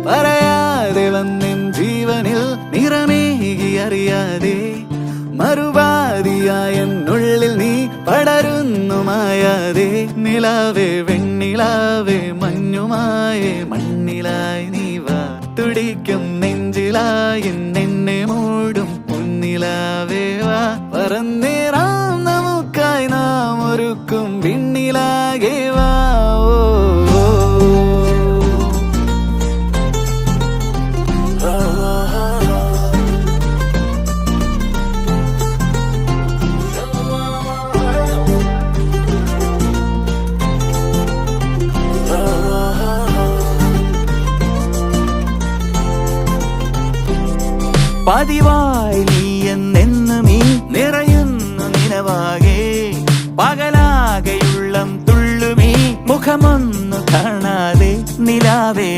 പറയാതെ വന്നിൻ ജീവനിൽ നിറമേകി അറിയാതെ മറുപാതിയായെന്നുള്ളിൽ നീ പടരുന്നു മായാതെ നിലാവേ വെണ്ണിലാവേ മഞ്ഞുമായേ മണ്ണിലായി നീ വാ തുടിക്കും നെഞ്ചിലായി എന്നെ മൂടും പൊന്നിലാവേ വാ പറന്നേറാം നമുക്കായി നാം ഒരുക്കും വിണ്ണിലാകെ വാ പതിവായി നീ എന്നെന്നും ഈ നിറയുന്നു നിലവാകെ പകലാകെയുള്ളം തുള്ളുമീ മുഖമൊന്നു കാണാതെ നിലാവേ